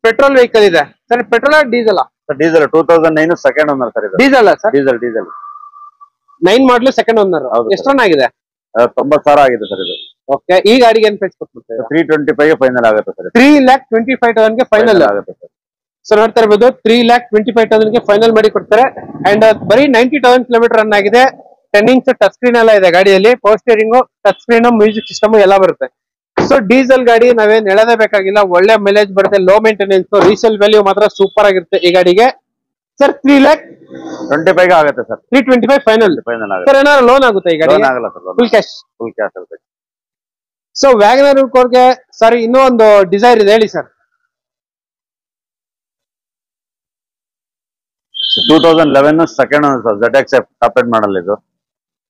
Petrol vehicle ಇದೆ sir. Petrol diesel? Diesel 2009 second owner sir ಇದು. Diesel sir? Diesel 9 ಮಾಡಲು second owner. ಎಷ್ಟು run ಆಗಿದೆ? 90,000 ಆಗಿದೆ ಸರ್ ಇದು. ಓಕೆ, ಈ ಗಾಡಿಗೆ ಏನ್ ಪ್ರೈಸ್ ಕೊಟ್ಬಿಡ್ತೀರಾ? 325 ಫೈನಲ್ ಆಗುತ್ತೆ ಸರ್. 3,25,000 ಗೆ ಫೈನಲ್ ಆಗುತ್ತೆ ಸರ್. ಸೊ ನೋಡ್ತಾ ಇರ್ಬೋದು 3,25,000 ಗೆ ಫೈನಲ್ ಮಾಡಿ ಕೊಡ್ತಾರೆ. ಅಂಡ್ ಬರೀ 90,000 ಕಿಲೋಮೀಟರ್ ರನ್ ಆಗಿದೆ. 10 ಇಂಚ್ ಟಚ್ ಸ್ಕ್ರೀನ್ ಎಲ್ಲ ಇದೆ ಗಾಡಿಯಲ್ಲಿ. Power steering, touch screen, music system ಎಲ್ಲ ಬರುತ್ತೆ. ಸೊ ಡೀಸೆಲ್ ಗಾಡಿ ನಾವೇನ್ ಹೇಳೋದೇ ಬೇಕಾಗಿಲ್ಲ, ಒಳ್ಳೆ ಮೈಲೇಜ್ ಬರುತ್ತೆ, ಲೋ ಮೇಂಟೆನೆನ್ಸ್, ರೀಸೇಲ್ ವ್ಯಾಲ್ಯೂ ಮಾತ್ರ ಸೂಪರ್ ಆಗಿರುತ್ತೆ ಈ ಗಾಡಿಗೆ. ಸರ್ 3,25,000 ಆಗುತ್ತೆ ಸರ್. 325 ಫೈನಲ್ ಆಗುತ್ತೆ ಸರ್. ಏನಾದ್ರು ಲೋನ್ ಆಗುತ್ತೆ ಈ ಗಾಡಿ? ಆಗಲ್ಲ ಸರ್, ಫುಲ್ ಕ್ಯಾಶ್ ಆಗುತ್ತೆ. ಸೊ ವ್ಯಾಗನರ್ ಕೋರ್ಗೆ ಸರ್ ಇನ್ನೂ ಒಂದು ಡಿಸೈರ್ ಇದೆ, ಹೇಳಿ sir. 2011 second sir. ZX top end model ಇದು.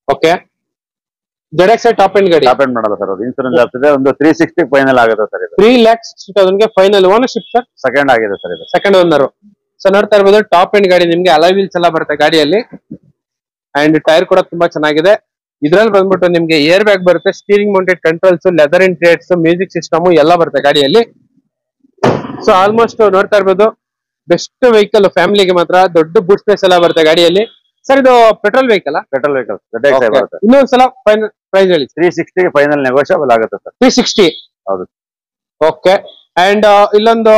ಓಕೆ, ZX ಟಾಪ್ ಎಂಡ್ ಗಾಡಿ. ಟಾಪ್ ಎಂಡ್ ಮಾಡಲ್ಲ ಸರ್ ಅದು. ಇನ್ಸೂರೆನ್ಸ್ ಆಗ್ತಿದೆ. ಒಂದು 360 ಫೈನಲ್ ಆಗುತ್ತೆ ಸರ್ ಇದು. 3,60,000 ಗೆ ಫೈನಲ್. Ownership sir? ಸೆಕೆಂಡ್ ಆಗಿದೆ ಸರ್ ಇದು. Second owner. ಸೊ ನೋಡ್ತಾ ಇರ್ಬೋದು ಟಾಪ್ ಎಂಡ್ ಗಾಡಿ, ನಿಮ್ಗೆ ಅಲಾಯ್ ವೀಲ್ಸ್ ಎಲ್ಲ ಬರುತ್ತೆ ಗಾಡಿಯಲ್ಲಿ. ಅಂಡ್ ಟೈರ್ ಕೂಡ ತುಂಬಾ ಚೆನ್ನಾಗಿದೆ. ಇದ್ರಲ್ಲಿ ಬಂದ್ಬಿಟ್ಟು ನಿಮ್ಗೆ ಏರ್ ಬ್ಯಾಗ್ ಬರುತ್ತೆ, steering mounted controls, leather interiors, music system ಎಲ್ಲ ಬರುತ್ತೆ ಗಾಡಿಯಲ್ಲಿ. ಸೊ ಆಲ್ಮೋಸ್ಟ್ ನೋಡ್ತಾ ಇರ್ಬೋದು ಬೆಸ್ಟ್ ವೆಹಿಕಲ್, ಫ್ಯಾಮಿಲಿಗೆ ಮಾತ್ರ. ದೊಡ್ಡ ಬೂಟ್ ಸ್ಪೇಸ್ ಎಲ್ಲ ಬರುತ್ತೆ ಗಾಡಿಯಲ್ಲಿ. ಸರ್ ಇದು petrol vehicle? Petrol vehicle ZX ಬರುತ್ತೆ. ಇನ್ನೊಂದ್ಸಲ ಪ್ರೈಸ್ ಹೇಳಿ. 360 ಫೈನಲ್ ನೆಗೋಷಿಯಬಲ್ ಆಗುತ್ತೆ ಸರ್. 360? ಹೌದು. ಓಕೆ. ಅಂಡ್ ಇಲ್ಲೊಂದು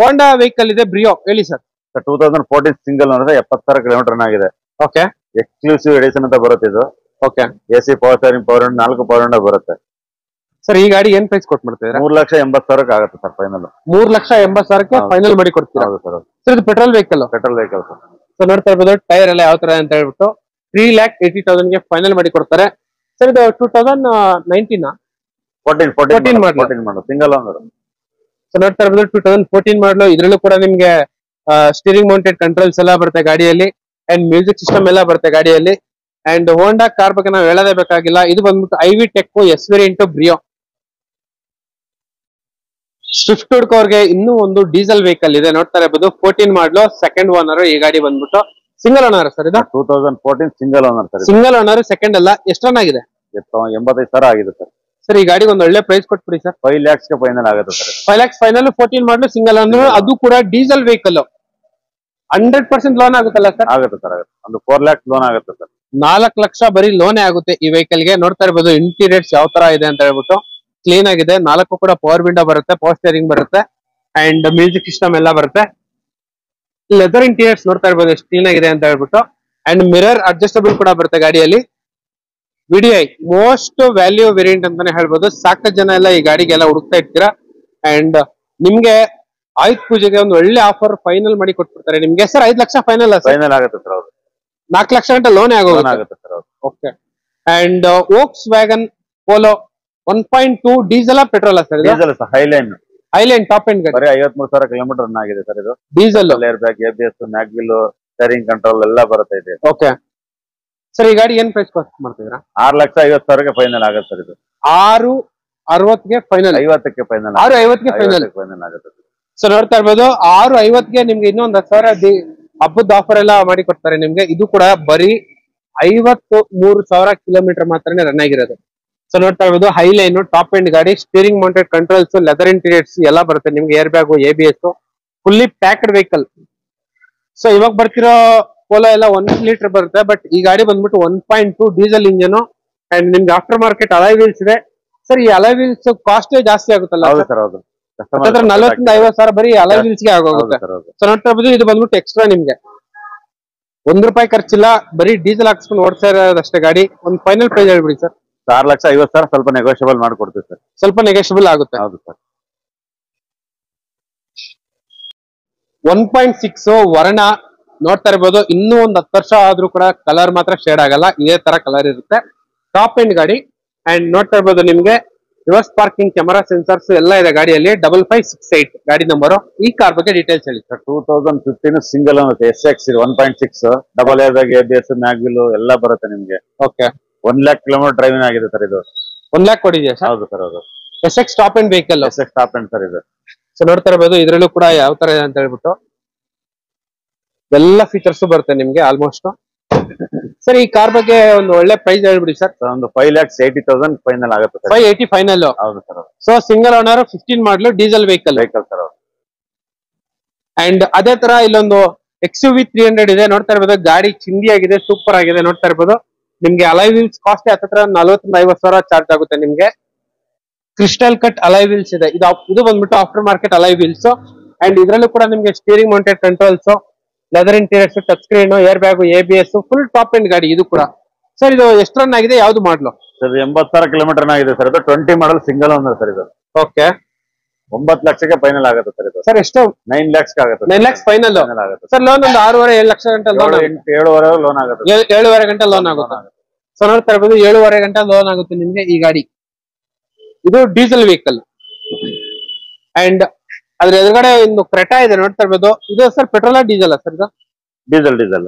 ಹೋಂಡಾ ವೆಹಿಕಲ್ ಇದೆ, ಬ್ರಿಯೋ, ಹೇಳಿ ಸರ್. 2014 ಸಿಂಗಲ್ ಓನರ್, 70,000 ಕಿಲೋಮೀಟರ್ ಆಗಿದೆ. ಓಕೆ. ಎಕ್ಸ್ಕ್ಲೂಸಿವ್ ಎಡಿಷನ್ ಅಂತ ಬರುತ್ತೆ ಇದು. Okay. AC power steering, power window, 4 power window ಬರುತ್ತೆ ಸರ್. ಈ ಗಾಡಿ ಏನ್ ಪ್ರೈಸ್ ಕೊಟ್ಬಿಡ್ತೀರಾ? 3,80,000 ಆಗುತ್ತೆ ಸರ್ ಫೈನಲ್. 3,80,000 ಫೈನಲ್ ಮಾಡಿ ಕೊಡ್ತೀರಾ? ಹೌದು ಸರ್. ಸರ್ ಇದು petrol vehicle? Petrol vehicle sir. So ನೋಡ್ತಾ ಇರ್ಬೋದು ಟೈರ್ ಎಲ್ಲ ಯಾವ ತರ ಅಂತ ಹೇಳ್ಬಿಟ್ಟು 3,80,000 ಗೆ ಫೈನಲ್ ಮಾಡಿ ಕೊಡ್ತಾರೆ ಸರ್. ಇದು 2019 14 ಮಾಡಲು ಸಿಂಗಲ್ ಓನರ್. ಸೊ ನೋಡ್ತಾ ಇರ್ಬೋದು 2014 ಮಾಡಲು. ಇದ್ರಲ್ಲೂ ಕೂಡ ನಿಮ್ಗೆ ಸ್ಟೀರಿಂಗ್ ಮೌಂಟೆಡ್ ಕಂಟ್ರೋಲ್ಸ್ ಎಲ್ಲ ಬರುತ್ತೆ ಗಾಡಿಯಲ್ಲಿ. ಅಂಡ್ ಮ್ಯೂಸಿಕ್ ಸಿಸ್ಟಮ್ ಎಲ್ಲ ಬರುತ್ತೆ ಗಾಡಿಯಲ್ಲಿ. ಅಂಡ್ ಹೋಂಡಾ ಕಾರ್ ಬಗ್ಗೆ ನಾವು ಹೇಳೋದೇ ಬೇಕಾಗಿಲ್ಲ. ಇದು ಬಂದ್ಬಿಟ್ಟು IV tech S variant Brio. Swift ಹುಡ್ಕೋರ್ಗೆ ಇನ್ನೂ ಒಂದು ಡೀಸೆಲ್ ವೆಹಿಕಲ್ ಇದೆ, ನೋಡ್ತಾ ಇರಬಹುದು. 14 ಮಾಡಲು, ಸೆಕೆಂಡ್ ಓನರ್. ಈ ಗಾಡಿ ಬಂದ್ಬಿಟ್ಟು ಸಿಂಗಲ್ ಓನರ್ ಸರ್ ಇದು. 2014 single owner sir. Single owner, second ಅಲ್ಲ. ಎಷ್ಟು ರನ್ ಆಗಿದೆ? 85,000 ಆಗಿದೆ ಸರ್. ಸರ್ ಈ ಗಾಡಿಗೆ ಒಂದು ಒಳ್ಳೆ ಪ್ರೈಸ್ ಕೊಟ್ಬಿಡಿ ಸರ್. 5 lakhs ಗೆ ಫೈನಲ್ ಆಗುತ್ತೆ ಸರ್. 5 lakhs final. 14 ಮಾಡಲು, ಸಿಂಗಲ್ ಓನರ್, ಅದು ಕೂಡ ಡೀಸೆಲ್ ವೆಹಿಕಲ್. 100% ಲೋನ್ ಆಗುತ್ತಲ್ಲ ಸರ್? ಆಗುತ್ತೆ ಸರ್, ಆಗುತ್ತೆ. ಒಂದು 4 lakhs ಲೋನ್ ಆಗುತ್ತೆ ಸರ್. 4 ಲಕ್ಷ ಬರೀ ಲೋನೇ ಆಗುತ್ತೆ ಈ ವೆಹಿಕಲ್ ಗೆ. ನೋಡ್ತಾ ಇರಬಹುದು ಇಂಟೀರಿಯರ್ಸ್ ಯಾವ ತರ ಇದೆ ಅಂತ ಹೇಳ್ಬಿಟ್ಟು. ಕ್ಲೀನ್ ಆಗಿದೆ. 4 ಕೂಡ ಪವರ್ ವಿಂಡೋ ಬರುತ್ತೆ, ಪವರ್ ಸ್ಟೀರಿಂಗ್ ಬರುತ್ತೆ, ಅಂಡ್ ಮ್ಯೂಸಿಕ್ ಸಿಸ್ಟಮ್ ಎಲ್ಲ ಬರುತ್ತೆ. ಲೆದರ್ ಇಂಟೀರಿಯರ್ಸ್ ನೋಡ್ತಾ ಇರ್ಬೋದು ಎಷ್ಟು ಕ್ಲೀನ್ ಆಗಿದೆ ಅಂತ ಹೇಳ್ಬಿಟ್ಟು. ಅಂಡ್ ಮಿರರ್ ಅಡ್ಜಸ್ಟಬಲ್ ಕೂಡ ಬರುತ್ತೆ ಗಾಡಿಯಲ್ಲಿ. VDI ಮೋಸ್ಟ್ ವ್ಯಾಲ್ಯೂ ವೇರಿಯಂಟ್ ಅಂತಾನೆ ಹೇಳ್ಬೋದು. ಸಾಕಷ್ಟು ಜನ ಎಲ್ಲ ಈ ಗಾಡಿಗೆಲ್ಲ ಹುಡುಕ್ತಾ ಇರ್ತೀರಾ. ಅಂಡ್ ನಿಮ್ಗೆ ಆಯುಧ್ ಪೂಜೆಗೆ ಒಂದು ಒಳ್ಳೆ ಆಫರ್ ಫೈನಲ್ ಮಾಡಿ ಕೊಟ್ಬಿಡ್ತಾರೆ ನಿಮ್ಗೆ ಸರ್. 5 ಲಕ್ಷ ಫೈನಲ್ ಆಗುತ್ತೆ ಸರ್. 4 ಲಕ್ಷ ಗಂಟೆ ಲೋನ್ ಆಗುತ್ತೆ sir. Okay. And Volks wagon polo 1.2 diesel petrol sir? Diesel sir. Highline top end ಗಾಡಿ. ಬರೀ 53,000 ಕಿಲೋಮೀಟರ್ ರನ್ ಆಗಿದೆ ಸರ್ ಇದು. Diesel, air bag, ABS, mag wheel, steering control ಎಲ್ಲ ಬರುತ್ತೆ ಇದೆ. Okay sir. ಈ ಗಾಡಿ ಏನ್ ಪ್ರೈಸ್ ಕಾಸ್ಟ್ ಮಾಡ್ತಿದ್ದೀರಾ? 6,50,000 ಫೈನಲ್ ಆಗುತ್ತೆ ಸರ್ ಇದು. 6,60,000 ಫೈನಲ್. 50ಕ್ಕೆ ಫೈನಲ್. 6,50,000 ಫೈನಲ್ ಆಗುತ್ತೆ. ಸೊ ನೋಡ್ತಾ ಇರ್ಬೋದು 6,50,000 ನಿಮ್ಗೆ ಇನ್ನೊಂದು 10,000 ಹಬ್ಬದ ಆಫರ್ ಎಲ್ಲ ಮಾಡಿ ಕೊಡ್ತಾರೆ ನಿಮ್ಗೆ. ಇದು ಕೂಡ ಬರೀ 53,000 ಕಿಲೋಮೀಟರ್ ಮಾತ್ರನೇ ರನ್ ಆಗಿರೋದು. ಸೊ ನೋಡ್ತಾ ಇರ್ಬೋದು ಹೈಲೈನ್ ಟಾಪ್ ಎಂಡ್ ಗಾಡಿ, steering mounted controls, leather interiors ಎಲ್ಲ ಬರುತ್ತೆ ನಿಮ್ಗೆ. Air bag, ABS, fully packed vehicle. So ಇವಾಗ ಬರ್ತಿರೋ ಪೋಲೋ ಎಲ್ಲ 1 ಲೀಟರ್ ಬರುತ್ತೆ. ಬಟ್ ಈ ಗಾಡಿ ಬಂದ್ಬಿಟ್ಟು 1.2 ಡೀಸೆಲ್ ಇಂಜನ್. ಅಂಡ್ ನಿಮ್ಗೆ ಆಫ್ಟರ್ ಮಾರ್ಕೆಟ್ ಅಲಾಯ್ ವೀಲ್ಸ್ ಇದೆ ಸರ್. ಈ ಅಲಾಯ್ ವೀಲ್ಸ್ ಕಾಸ್ಟ್ ಜಾಸ್ತಿ ಆಗುತ್ತಲ್ಲ ಸರ್? 40,000-50,000 ಬರೀ ಅಲಾಯ್ ವೀಲ್ಸ್ ಗೆ ಆಗೋಗುತ್ತೆ. ಸೊ ನೋಡ್ತಾ ಇರ್ಬೋದು ಇದು ಬಂದ್ಬಿಟ್ಟು ಎಕ್ಸ್ಟ್ರಾ ನಿಮ್ಗೆ ₹1 ಖರ್ಚಿಲ್ಲ. ಬರೀ ಡೀಸೆಲ್ ಹಾಕ್ಸ್ಕೊಂಡು ಓಡಿಸ್ತಾ ಇರೋದಷ್ಟೇ ಗಾಡಿ. ಒಂದು ಫೈನಲ್ ಪ್ರೈಸ್ ಹೇಳ್ಬಿಡಿ ಸರ್. 6,50,000 ಸ್ವಲ್ಪ ನೆಗೋಷಿಯಬಲ್ ಮಾಡ್ಕೊಡ್ತೀವಿ ಸರ್. ಸ್ವಲ್ಪ ನೆಗೋಷಿಯಬಲ್ ಆಗುತ್ತೆ. ಹೌದು ಸರ್. 1.6 ವರ್ಣ ನೋಡ್ತಾ ಇರ್ಬೋದು. ಇನ್ನೂ ಒಂದು 10 ವರ್ಷ ಆದ್ರೂ ಕೂಡ ಕಲರ್ ಮಾತ್ರ ಶೇಡ್ ಆಗಲ್ಲ, ಇದೇ ತರ ಕಲರ್ ಇರುತ್ತೆ. ಟಾಪ್ ಎಂಡ್ ಗಾಡಿ. ಅಂಡ್ ನೋಡ್ತಾ ಇರ್ಬೋದು ನಿಮ್ಗೆ ರಿವರ್ಸ್ ಪಾರ್ಕಿಂಗ್, ಕ್ಯಾಮರಾ, ಸೆನ್ಸರ್ಸ್ ಎಲ್ಲ ಇದೆ ಗಾಡಿಯಲ್ಲಿ. 5568 ಗಾಡಿ ನಂಬರ್. ಈ ಕಾರ್ ಬಗ್ಗೆ ಡೀಟೇಲ್ಸ್ ಹೇಳಿ sir. 2015 single owner SX 1.6 double air bag, ABS, mag wheel ಎಲ್ಲ ಬರುತ್ತೆ ನಿಮ್ಗೆ. ಓಕೆ. 1 lakh ಕಿಲೋಮೀಟರ್ ಡ್ರೈವಿಂಗ್ ಆಗಿದೆ ಸರ್ ಇದು. 1 lakh ಕೊಡಿದೆಯಾ ಸರ್? ಹೌದು ಸರ್, ಹೌದು. SX top end vehicle. SX top end sir ಇದು. ಸೊ ನೋಡ್ತಾ ಇರ್ಬೋದು ಇದ್ರಲ್ಲೂ ಕೂಡ ಯಾವ ತರ ಇದೆ ಅಂತ ಹೇಳ್ಬಿಟ್ಟು ಎಲ್ಲ ಫೀಚರ್ಸ್ ಬರುತ್ತೆ ನಿಮ್ಗೆ ಆಲ್ಮೋಸ್ಟ್. ಸರ್ ಈ ಕಾರ್ ಬಗ್ಗೆ ಒಂದು ಒಳ್ಳೆ ಪ್ರೈಸ್ ಹೇಳ್ಬಿಡಿ ಸರ್. ಒಂದು 5,80,000 ಫೈನಲ್ ಆಗುತ್ತೆ ಸರ್. 580 ಫೈನಲ್. ಹೌದು ಸರ್. ಸೊ ಸಿಂಗಲ್ ಓನರ್, 15 ಮಾಡಲು, ಡೀಸೆಲ್ ವೆಹಿಕಲ್ ಸರ್. ಅಂಡ್ ಅದೇ ತರ ಇಲ್ಲೊಂದು XUV 300 ಇದೆ, ನೋಡ್ತಾ ಇರ್ಬೋದು. ಗಾಡಿ ಚಿಂದಿ ಆಗಿದೆ, ಸೂಪರ್ ಆಗಿದೆ, ನೋಡ್ತಾ ಇರ್ಬೋದು. ನಿಮ್ಗೆ ಅಲೈ ವೀಲ್ಸ್ ಕಾಸ್ಟ್ ಹತ್ರ 40-50 ಚಾರ್ಜ್ ಆಗುತ್ತೆ ನಿಮ್ಗೆ. ಕ್ರಿಸ್ಟಲ್ ಕಟ್ ಅಲೈ ವೀಲ್ಸ್ ಇದೆ, ಇದು ಬಂದ್ಬಿಟ್ಟು aftermarket alloy wheels. And ಇದ್ರಲ್ಲೂ ಕೂಡ ನಿಮ್ಗೆ steering mounted controls, leather interiors, touch screen, air bag, ABS, full top end ಗಾಡಿ ಇದು ಕೂಡ. ಸರ್ ಇದು ಎಷ್ಟು ರನ್ ಆಗಿದೆ, ಯಾವ್ದು ಮಾಡ್ಲು? ಸರ್ 80,000 ಕಿಲೋಮೀಟರ್ ಆಗಿದೆ ಸರ್. ಇದು 20 ಮಾಡಲ್ ಸಿಂಗಲ್ ಓನರ್ ಸರ್. ಇದು ಓಕೆ, 9 ಲಕ್ಷಕ್ಕೆ ಫೈನಲ್ ಆಗುತ್ತೆ ಸರ್. ಇದು ಸರ್ ಎಷ್ಟು? 9 lakhs ಆಗುತ್ತೆ. 9 lakhs ಫೈನಲ್ ಆಗುತ್ತೆ ಸರ್. ಲೋನ್ ಒಂದು 6.5-7 ಲಕ್ಷ ಗಂಟೆ ಲೋನ್, 7.5 ಲೋನ್ ಆಗುತ್ತೆ. 7.5 ಗಂಟೆ ಲೋನ್ ಆಗುತ್ತೆ. ಸೊ ನೋಡ್ತಾ ಇರ್ಬೋದು, 7.5 ಗಂಟೆ ಲೋನ್ ಆಗುತ್ತೆ ನಿಮ್ಗೆ ಈ ಗಾಡಿ. ಇದು ಡೀಸೆಲ್ ವೆಹಿಕಲ್. ಅಂಡ್ ಅದ್ರ ಎದುರುಗಡೆ ಒಂದು ಕ್ರೆಟಾ ಇದೆ, ನೋಡ್ತಾ ಇರ್ಬೋದು. ಇದು ಸರ್ ಪೆಟ್ರೋಲ್ ಡೀಸೆಲ್ ಸರ್? ಇದು ಡೀಸೆಲ್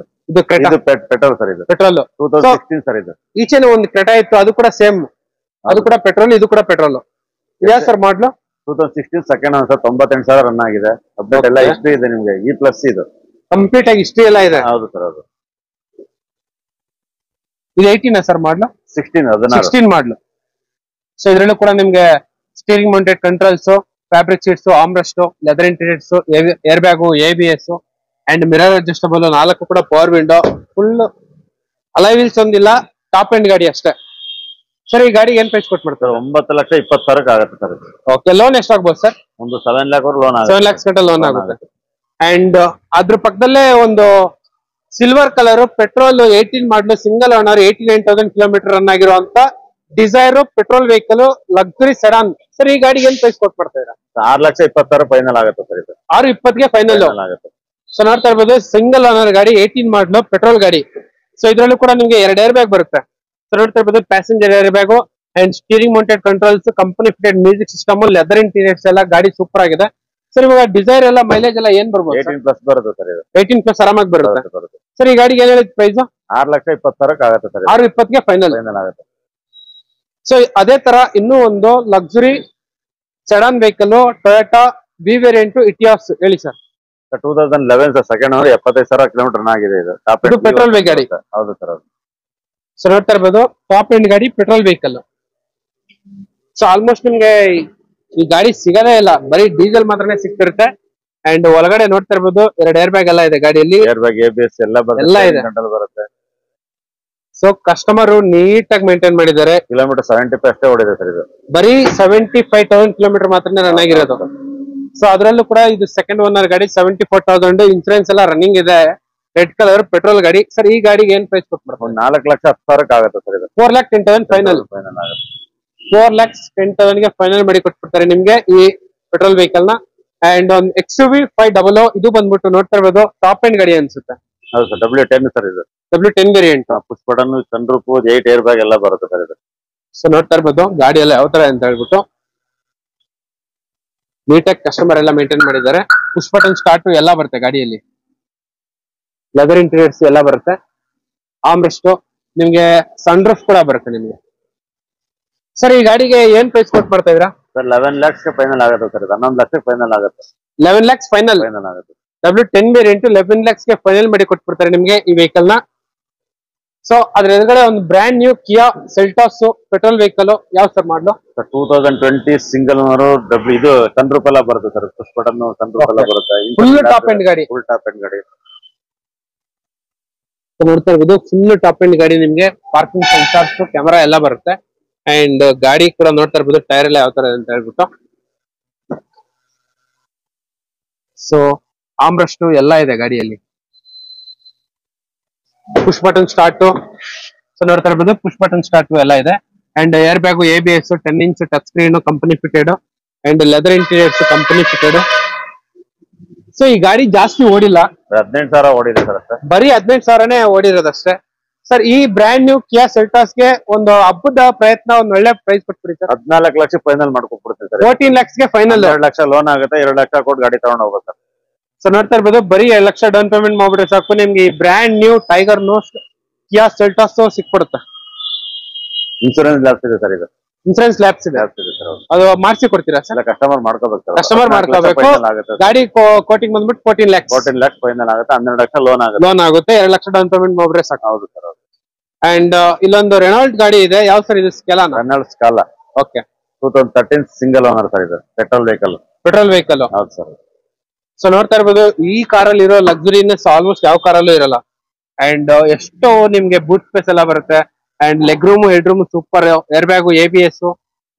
ಇದು ಪೆಟ್ರೋಲ್ ಸರ್. ಇದು ಪೆಟ್ರೋಲ್ 2016 ಸರ್. ಇದು ಈಚೆನ ಒಂದು ಕ್ರೆಟಾ ಇತ್ತು, ಅದು ಕೂಡ ಸೇಮ್, ಅದು ಕೂಡ ಪೆಟ್ರೋಲ್, ಇದು ಕೂಡ ಪೆಟ್ರೋಲ್. ಯಾವ ಸರ್ ಮಾಡ್ಲು? 2016 ಸೆಕೆಂಡ್ ಓನರ್ ಸರ್. 98,000 ರನ್ ಆಗಿದೆ. ಅಪ್ಡೇಟ್ ಎಲ್ಲ ಹಿಸ್ಟ್ರಿ ಇದೆ ನಿಮ್ಗೆ. E+ ಇದು ಕಂಪ್ಲೀಟ್ ಆಗಿ ಹಿಸ್ಟ್ರಿ ಎಲ್ಲ ಇದೆ. ಹೌದು ಸರ್. ಹೌದು. ಇದು 18 ಸರ್ ಮಾಡ್ಲು? 16 ಮಾಡ್ಲು. ಸೊ ಇದ್ರಲ್ಲೂ ಕೂಡ ನಿಮ್ಗೆ steering mounted controls, fabric seats, armrest, leather interiors, air bag, ABS and mirror adjustable, 4 ಕೂಡ ಪವರ್ ವಿಂಡೋ, ಫುಲ್ ಅಲೈ ವೀಲ್ಸ್ ಒಂದಿಲ್ಲ, ಟಾಪ್ ಎಂಡ್ ಗಾಡಿ ಅಷ್ಟೇ. ಸರ್ ಈ ಗಾಡಿಗೆ ಏನ್ ಪ್ರೈಸ್ ಕೊಟ್ಬಿಡ್ತಾರೆ? 9,20,000 ಆಗುತ್ತೆ ಸರ್. ಓಕೆ, ಲೋನ್ ಎಷ್ಟಾಗ್ಬೋದು ಸರ್? ಒಂದು 7 lakh ಲೋನ್ ಆಗುತ್ತೆ. 7 lakhs ಗಂಟೆ ಲೋನ್ ಆಗುತ್ತೆ. ಅಂಡ್ ಅದ್ರ ಪಕ್ಕದಲ್ಲೇ ಒಂದು ಸಿಲ್ವರ್ ಕಲರ್ ಪೆಟ್ರೋಲ್ 18 ಮಾಡಲು ಸಿಂಗಲ್ ಓನರ್ 89,000 ಕಿಲೋಮೀಟರ್ ರನ್ ಆಗಿರುವಂತ Dzire petrol vehicle luxury sedan. Sir ಈ ಗಾಡಿಗೆ ಏನ್ ಪ್ರೈಸ್ ಕೊಟ್ಬಿಡ್ತಾ ಇದ್ದೀರಾ? 6,20,000 ಫೈನಲ್ ಆಗುತ್ತೆ ಸರ್. ಇದು 6,20,000 ಫೈನಲ್ ಆಗುತ್ತೆ. ಸೊ ನೋಡ್ತಾ ಇರ್ಬೋದು, ಸಿಂಗಲ್ ಓನರ್ ಗಾಡಿ, 18 ಮಾಡಲು ಪೆಟ್ರೋಲ್ ಗಾಡಿ. ಸೊ ಇದ್ರಲ್ಲೂ ಕೂಡ ನಿಮ್ಗೆ 2 ಏರ್ ಬ್ಯಾಗ್ ಬರುತ್ತೆ. ಸೊ ನೋಡ್ತಾ ಇರ್ಬೋದು, passenger air bag and steering mounted controls, company fitted music system, leather interiors ಎಲ್ಲ ಗಾಡಿ ಸೂಪರ್ ಆಗಿದೆ. ಸರ್ ಇವಾಗ ಡಿಸೈರ್ ಎಲ್ಲ ಮೈಲೇಜ್ ಎಲ್ಲ ಏನ್ ಬರ್ಬೋದು? 18+ ಬರುತ್ತೆ ಸರ್. ಇದು 18+ ಆರಾಮಾಗಿ ಬರುತ್ತೆ. ಸರ್ ಈ ಗಾಡಿಗೆ ಏನ್ ಹೇಳಿದ ಪ್ರೈಸ್? 6,20,000 ಆಗುತ್ತೆ ಸರ್. 6,20,000 ಫೈನಲ್ ಆಗುತ್ತೆ. ಸೊ ಅದೇ ತರ ಇನ್ನೂ ಒಂದು luxury sedan vehicle Toyota V variant Etios ಹೇಳಿ sir. 2011 sir. Second owner 75,000 kilometre run ಆಗಿದೆ. ಇದು ಪೆಟ್ರೋಲ್ ಗಾಡಿ. ಹೌದು ಸರ್. ಹೌದು. ಸೊ ನೋಡ್ತಾ ಇರ್ಬೋದು, ಟಾಪ್ ಎಂಡ್ ಗಾಡಿ, ಪೆಟ್ರೋಲ್ ವೆಹಿಕಲ್. ಸೊ ಆಲ್ಮೋಸ್ಟ್ ನಿಮ್ಗೆ ಈ ಗಾಡಿ ಸಿಗದೇ ಇಲ್ಲ, ಬರೀ ಡೀಸೆಲ್ ಮಾತ್ರನೇ ಸಿಗ್ತಿರುತ್ತೆ. ಅಂಡ್ ಒಳಗಡೆ ನೋಡ್ತಾ ಇರ್ಬೋದು, 2 ಏರ್ ಬ್ಯಾಗ್ ಎಲ್ಲ ಇದೆ ಗಾಡಿಯಲ್ಲಿ. ಏರ್ ಬ್ಯಾಗ್, ABS ಎಲ್ಲ ಬರುತ್ತೆ. ಸೊ ಕಸ್ಟಮರ್ ನೀಟಾಗಿ ಮೇಂಟೈನ್ ಮಾಡಿದ್ದಾರೆ. ಕಿಲೋಮೀಟರ್ 75 ಅಷ್ಟೇ ಓಡಿದೆ ಸರ್. ಇದು ಬರೀ 75,000 ಕಿಲೋಮೀಟರ್ ಮಾತ್ರನೇ ರನ್ ಆಗಿರೋದು. ಸೊ ಅದರಲ್ಲೂ ಕೂಡ ಇದು ಸೆಕೆಂಡ್ ಓನರ್ ಗಾಡಿ, 74,000 ಇನ್ಸೂರೆನ್ಸ್ ಎಲ್ಲ ರನ್ನಿಂಗ್ ಇದೆ. ರೆಡ್ ಕಲರ್ ಪೆಟ್ರೋಲ್ ಗಾಡಿ. ಸರ್ ಈ ಗಾಡಿಗೆ ಏನ್ ಪ್ರೈಸ್ ಕೊಟ್ಬಿಡ್ತಾರೆ? 4,10,000 ಆಗುತ್ತೆ ಸರ್. ಇದು 4,10,000 ಫೈನಲ್. 4,10,000 ಗೆ ಫೈನಲ್ ಮಾಡಿ ಕೊಟ್ಬಿಡ್ತಾರೆ ನಿಮ್ಗೆ ಈ ಪೆಟ್ರೋಲ್ ವೆಹಿಕಲ್ ನ. ಅಂಡ್ ಒಂದು XUV 500 ಇದು ಬಂದ್ಬಿಟ್ಟು ನೋಡ್ತಾ ಇರ್ಬೋದು, ಟಾಪ್ ಎಂಡ್ ಗಾಡಿ ಅನ್ಸುತ್ತೆ. ಹೌದು ಸರ್. W10 sir. ಇದು W10 variant. Push button, sunroof, 8 air bag ಎಲ್ಲ ಬರುತ್ತೆ ಸರ್. ಇದು ಸೊ ನೋಡ್ತಾ ಇರ್ಬೋದು ಗಾಡಿ ಎಲ್ಲ ಯಾವ ತರ ಅಂತ ಹೇಳ್ಬಿಟ್ಟು ನೀಟಾಗಿ ಕಸ್ಟಮರ್ ಎಲ್ಲ ಮೇಂಟೈನ್ ಮಾಡಿದ್ದಾರೆ. ಪುಷ್ ಬಟನ್ ಸ್ಟಾರ್ಟ್ ಎಲ್ಲ ಬರುತ್ತೆ ಗಾಡಿಯಲ್ಲಿ, ಲೆದರ್ ಇಂಟೀರಿಯರ್ಸ್ ಎಲ್ಲ ಬರುತ್ತೆ, ಆಮ್ರೆಸ್ಟ್, ನಿಮ್ಗೆ ಸನ್ರೂಫ್ ಕೂಡ ಬರುತ್ತೆ ನಿಮ್ಗೆ. ಸರ್ ಈ ಗಾಡಿಗೆ ಏನ್ ಪ್ರೈಸ್ ಕೊಟ್ಟು ಮಾಡ್ತಾ ಇದ್ದೀರಾ? ಸರ್ 11 lakhs ಫೈನಲ್ ಆಗುತ್ತೆ ಸರ್. 11 ಲಕ್ಷಕ್ಕೆ ಫೈನಲ್ ಆಗುತ್ತೆ. 11 lakhs ಫೈನಲ್ ಆಗುತ್ತೆ. W10 ವೇರಿಯಂಟ್ 11 lakhs ಗೆ ಫೈನಲ್ ಮಾಡಿ ಕೊಟ್ಬಿಡ್ತಾರೆ ನಿಮ್ಗೆ ಈ ವೆಹಿಕಲ್ ನ. ಸೊ ಅದ್ರ ಎದುರುಗಡೆ ಒಂದು ಬ್ರ್ಯಾಂಡ್ ನ್ಯೂ ಕಿಯಾ ಸೆಲ್ಟಾಸ್ ಪೆಟ್ರೋಲ್ ವೆಹಿಕಲ್. ಯಾವ ಸರ್ ಮಾಡ್ಲು? 2020 single owner. ಇದು ಸನ್ರೂಫ್ ಎಲ್ಲ ಬರುತ್ತೆ ಸರ್. ಪುಷ್ ಬಟನ್, ಸನ್ರೂಫ್ ಎಲ್ಲ ಬರುತ್ತೆ. ಫುಲ್ ಟಾಪ್ ಎಂಡ್ ಗಾಡಿ. ಫುಲ್ ಟಾಪ್ ಎಂಡ್ ಗಾಡಿ ನೋಡ್ತಾ ಇರ್ಬೋದು, ಫುಲ್ ಟಾಪ್ ಎಂಡ್ ಗಾಡಿ. ನಿಮ್ಗೆ ಪಾರ್ಕಿಂಗ್ ಸೆನ್ಸಾರ್ಸ್, ಕ್ಯಾಮೆರಾ ಎಲ್ಲ ಬರುತ್ತೆ. ಅಂಡ್ ಗಾಡಿ ಕೂಡ ನೋಡ್ತಾ ಇರ್ಬೋದು, ಟೈರ್ ಎಲ್ಲ ಯಾವ ತರ ಅಂತ ಹೇಳ್ಬಿಟ್ಟು. ಸೊ ಆಮ್ರೆಸ್ಟ್ ಎಲ್ಲ ಇದೆ ಗಾಡಿಯಲ್ಲಿ. Push button start. ಸೊ ನೋಡ್ತಾ ಇರ್ಬೋದು, ಪುಷ್ ಬಟನ್ ಸ್ಟಾರ್ಟ್ ಎಲ್ಲ ಇದೆ. And air bag, ABS, 10 inch touch screen company fitted. And leather interiors company fitted. So ಈ ಗಾಡಿ ಜಾಸ್ತಿ ಓಡಿಲ್ಲ, 18,000 ಓಡಿದೆ ಸರ್ ಅಷ್ಟೇ. ಬರೀ 18,000ನೇ ಓಡಿರೋದಷ್ಟೇ. ಸರ್ ಈ ಬ್ರ್ಯಾಂಡ್ ನ್ಯೂ ಕಿಯಾ ಸೆಲ್ಟಾಸ್ ಗೆ ಒಂದು ಹಬ್ಬದ ಪ್ರಯತ್ನ, ಒಂದು ಒಳ್ಳೆ ಪ್ರೈಸ್ ಕೊಟ್ಬಿಡಿ ಸರ್. 14 ಲಕ್ಷ ಫೈನಲ್ ಮಾಡ್ಕೊಡ್ತೀವಿ ಸರ್. 14 lakhs ಗೆ ಫೈನಲ್. 2 ಲಕ್ಷ ಲೋನ್ ಆಗುತ್ತೆ. 2 ಲಕ್ಷ ಕೊಟ್ಟು ಗಾಡಿ ತಗೊಂಡು ಹೋಗ್ಬೇಕು ಸರ್. ಸೊ ನೋಡ್ತಾ ಇರ್ಬೋದು, ಬರೀ 2 ಲಕ್ಷ ಡೌನ್ ಪೇಮೆಂಟ್ ಮಾಡ್ಬಿಟ್ರೆ ಸಾಕು, ನಿಮ್ಗೆ ಈ ಬ್ರ್ಯಾಂಡ್ ನ್ಯೂ ಟೈಗರ್ ನೋಸ್ ಕಿಯಾ ಸೆಲ್ಟಾಸ್ ಸಿಕ್ಬಿಡುತ್ತೆ. ಇನ್ಸೂರೆನ್ಸ್ ಲ್ಯಾಪ್ಸ್ ಇದೆ ಸರ್. ಇದು ಇನ್ಸೂರೆನ್ಸ್ ಲ್ಯಾಪ್ಸ್ ಇದೆ. ಅದು ಮಾಡಿಸಿ ಕೊಡ್ತೀರಾ ಸರ್? ಕಸ್ಟಮರ್ ಮಾಡ್ಕೋಬೇಕು ಸರ್. ಕಸ್ಟಮರ್ ಮಾಡ್ಕೋಬೇಕು. ಗಾಡಿ ಕೋಟಿಂಗ್ ಬಂದ್ಬಿಟ್ಟು 14 lakhs. 14 lakhs ಫೈನಲ್ ಆಗುತ್ತೆ. 12 ಲಕ್ಷ ಲೋನ್ ಆಗುತ್ತೆ. 2 ಲಕ್ಷ ಡೌನ್ ಪೇಮೆಂಟ್ ಮಾಡ್ಬಿಟ್ರೆ ಸಾಕು. ಹೌದು ಸರ್. ಅಂಡ್ ಇಲ್ಲೊಂದು ರೆನಾಲ್ಟ್ ಗಾಡಿ ಇದೆ. ಯಾವ ಸರ್ ಇದು? ಸ್ಕೆಲಾನ? Renault Scala. Okay. 2013 single owner sir. ಇದು ಪೆಟ್ರೋಲ್ ವೆಹಿಕಲ್. Petrol vehicle. ಹೌದು ಸರ್. ಸೊ ನೋಡ್ತಾ ಇರ್ಬೋದು ಈ ಕಾರಲ್ಲಿ ಇರೋ ಲಕ್ಸುರಿನೆಸ್ ಆಲ್ಮೋಸ್ಟ್ ಯಾವ ಕಾರಲ್ಲೂ ಇರಲ್ಲ. ಅಂಡ್ ಎಷ್ಟೋ ನಿಮ್ಗೆ ಬೂಟ್ ಸ್ಪೇಸ್ ಎಲ್ಲ ಬರುತ್ತೆ. And leg room head room super, air bag, ABS